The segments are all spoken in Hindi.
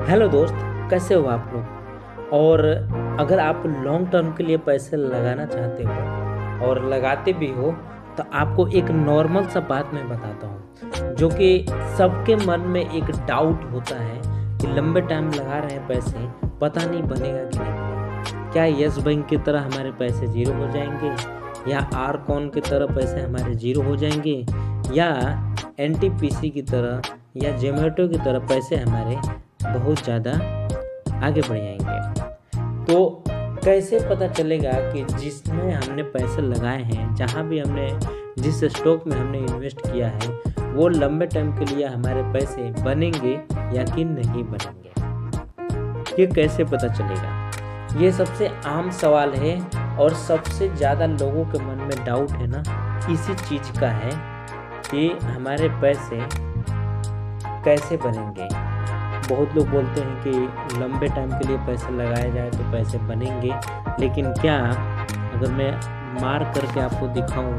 हेलो दोस्त, कैसे हो आप लोग। और अगर आप लॉन्ग टर्म के लिए पैसे लगाना चाहते हो और लगाते भी हो तो आपको एक नॉर्मल सा बात मैं बताता हूँ जो कि सबके मन में एक डाउट होता है कि लंबे टाइम लगा रहे हैं पैसे, पता नहीं बनेगा कि नहीं बनेगा। क्या यस बैंक की तरह हमारे पैसे ज़ीरो हो जाएंगे, या आर कॉन की तरह पैसे हमारे ज़ीरो हो जाएंगे, या एनटीपीसी की तरह या जोमेटो की तरह पैसे हमारे बहुत ज़्यादा आगे बढ़ जाएंगे। तो कैसे पता चलेगा कि जिसमें हमने पैसे लगाए हैं, जहाँ भी हमने जिस स्टॉक में हमने इन्वेस्ट किया है, वो लंबे टाइम के लिए हमारे पैसे बनेंगे या कि नहीं बनेंगे, ये कैसे पता चलेगा। ये सबसे आम सवाल है और सबसे ज़्यादा लोगों के मन में डाउट है ना, इसी चीज़ का है कि हमारे पैसे कैसे बनेंगे। बहुत लोग बोलते हैं कि लंबे टाइम के लिए पैसे लगाया जाए तो पैसे बनेंगे, लेकिन क्या अगर मैं मार्क करके आपको दिखाऊं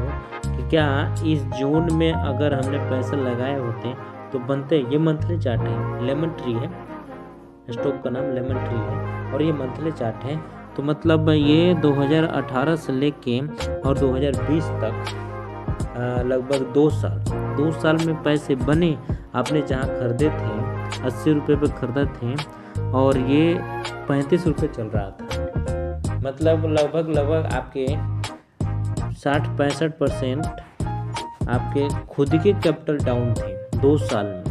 कि क्या इस जून में अगर हमने पैसे लगाए होते तो बनते। ये मंथली चार्ट है, लेमन ट्री है, स्टॉक का नाम लेमन ट्री है और ये मंथली चार्ट है। तो मतलब ये 2018 से लेके और 2020 तक लगभग 2 साल में पैसे बने। आपने जहाँ खरीदे थे 80 रुपये पे खरीदा थे और ये 35 रुपये चल रहा था। मतलब लगभग आपके 60-65% आपके खुद के कैपिटल डाउन थे 2 साल में।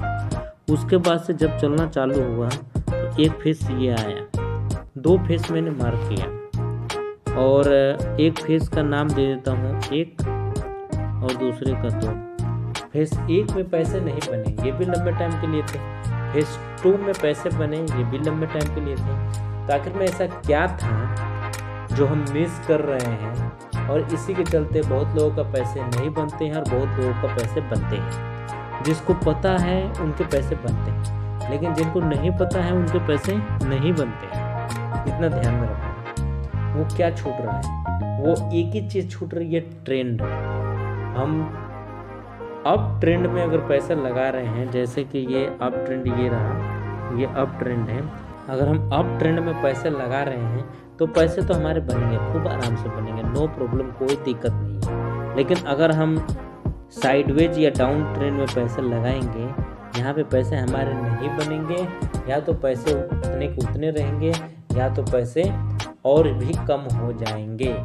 उसके बाद से जब चलना चालू हुआ तो एक फेस ये आया, 2 फेस मैंने मार्क किया और एक फेस का नाम दे देता हूँ एक और दूसरे का 2। फेस 1 में पैसे नहीं बने, ये भी लंबे टाइम के लिए थे। फेस 2 में पैसे बने, ये भी लंबे टाइम के लिए थे। तो आखिर में ऐसा क्या था जो हम मिस कर रहे हैं और इसी के चलते बहुत लोगों का पैसे नहीं बनते हैं और बहुत लोगों का पैसे बनते हैं। जिसको पता है उनके पैसे बनते हैं, लेकिन जिनको नहीं पता है उनके पैसे नहीं बनते हैं। इतना ध्यान में रखना। वो क्या छूट रहा है, वो एक ही चीज़ छूट रही है, ट्रेंड। हम अप ट्रेंड में अगर पैसा लगा रहे हैं, जैसे कि ये अप ट्रेंड, ये रहा, ये अप ट्रेंड है। अगर हम अप ट्रेंड में पैसे लगा रहे हैं तो पैसे तो हमारे बनेंगे, खूब आराम से बनेंगे, नो प्रॉब्लम, कोई दिक्कत नहीं है। लेकिन अगर हम साइडवेज या डाउन ट्रेंड में पैसे लगाएंगे, यहाँ पे पैसे हमारे नहीं बनेंगे, या तो पैसे उतने के उतने रहेंगे या तो पैसे और भी कम हो जाएंगे।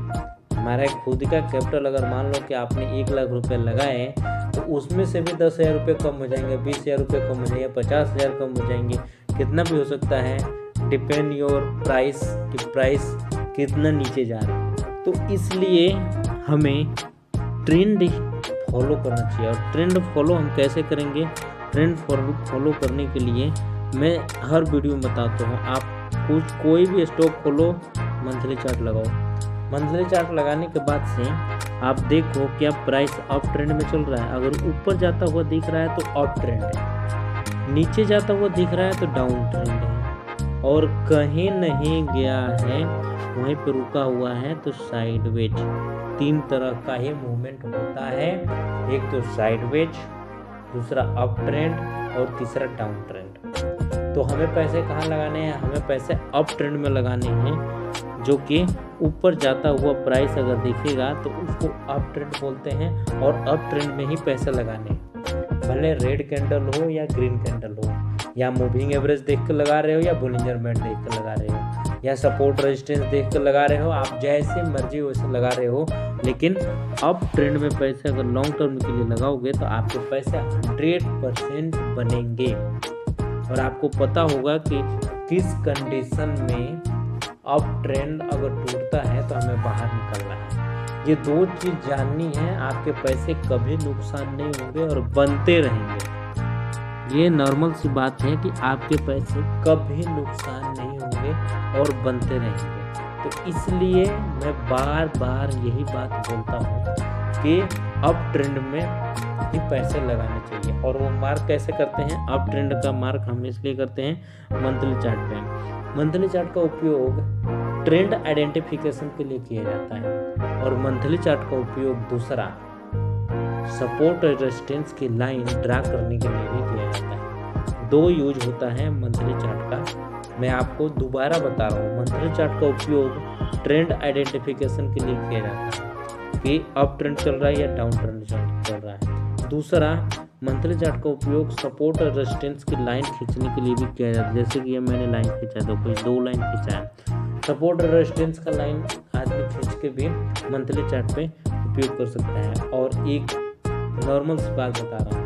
हमारा खुद का कैपिटल अगर मान लो कि आपने 1 लाख रुपए लगाए तो उसमें से भी 10,000 रुपये कम हो जाएंगे, 20,000 रुपये कम हो जाएंगे, 50,000 कम हो जाएंगे, कितना भी हो सकता है। डिपेंड योर प्राइस कि प्राइस कितना नीचे जा रहा है। तो इसलिए हमें ट्रेंड फॉलो करना चाहिए। और ट्रेंड फॉलो हम कैसे करेंगे, ट्रेंड फॉलो करने के लिए मैं हर वीडियो में बताता हूँ। आप कोई भी स्टॉक खोलो, मंथली चार्ट लगाओ। मंथली चार्ट लगाने के बाद से आप देखो क्या प्राइस अप ट्रेंड में चल रहा है। अगर ऊपर जाता हुआ दिख रहा है तो अप ट्रेंड है, नीचे जाता हुआ दिख रहा है तो डाउन ट्रेंड है, और कहीं नहीं गया है, वहीं पर रुका हुआ है तो साइडवेज। 3 तरह का ही मूवमेंट होता है, एक तो साइडवेज, दूसरा अप ट्रेंड और तीसरा डाउन ट्रेंड। तो हमें पैसे कहाँ लगाने हैं, हमें पैसे अप ट्रेंड में लगाने हैं, जो कि ऊपर जाता हुआ प्राइस अगर दिखेगा तो उसको अप ट्रेंड बोलते हैं, और अप ट्रेंड में ही पैसे लगाने हैं। भले रेड कैंडल हो या ग्रीन कैंडल हो, या मूविंग एवरेज देख कर लगा रहे हो या बोलिंजर बैंड देख कर लगा रहे हो, या सपोर्ट रेजिस्टेंस देख कर लगा रहे हो, आप जैसे मर्जी वैसे लगा रहे हो। लेकिन अप ट्रेंड में पैसे अगर लॉन्ग टर्म के लिए लगाओगे तो आपके पैसे 100% बनेंगे। और आपको पता होगा कि किस कंडीशन में अप ट्रेंड अगर टूटता है तो हमें बाहर निकलना है। ये 2 चीज़ जाननी है, आपके पैसे कभी नुकसान नहीं होंगे और बनते रहेंगे। ये नॉर्मल सी बात है कि आपके पैसे कभी नुकसान नहीं होंगे और बनते रहेंगे। तो इसलिए मैं बार बार यही बात बोलता हूँ कि अप ट्रेंड में ही पैसे लगाने चाहिए। और वो मार्क कैसे करते हैं, अप ट्रेंड का मार्क हम इसलिए करते हैं मंथली चार्ट पे। मंथली चार्ट का उपयोग ट्रेंड आइडेंटिफिकेशन के लिए किया जाता है, और मंथली चार्ट का उपयोग दूसरा सपोर्ट और रेजिस्टेंस की लाइन ड्रा करने के लिए भी किया जाता है। 2 यूज होता है मंथली चार्ट का। मैं आपको दोबारा बता रहा हूँ, मंथली चार्ट का उपयोग ट्रेंड आइडेंटिफिकेशन के लिए किया जाता है कि अप ट्रेंड चल रहा है या डाउन ट्रेंड चल रहा है। दूसरा, मंथली चार्ट का उपयोग सपोर्ट और रेजिस्टेंस की लाइन खींचने के लिए भी किया जाता है। जैसे कि ये मैंने लाइन खींचा, तो कोई 2 लाइन खींचा है, सपोर्ट और रेजिस्टेंस का लाइन आदमी खींच के भी मंथली चार्ट पे उपयोग कर सकता है। और एक नॉर्मल सी बात बता रहा हूँ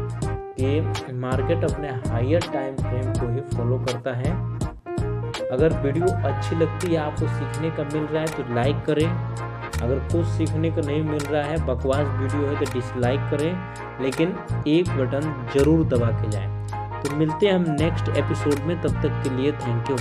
कि मार्केट अपने हायर टाइम फ्रेम को ही फॉलो करता है। अगर वीडियो अच्छी लगती है, आपको सीखने का मिल रहा है तो लाइक करें। अगर कुछ सीखने को नहीं मिल रहा है, बकवास वीडियो है, तो डिसलाइक करें, लेकिन एक बटन जरूर दबा के जाएं। तो मिलते हैं हम नेक्स्ट एपिसोड में, तब तक के लिए थैंक यू।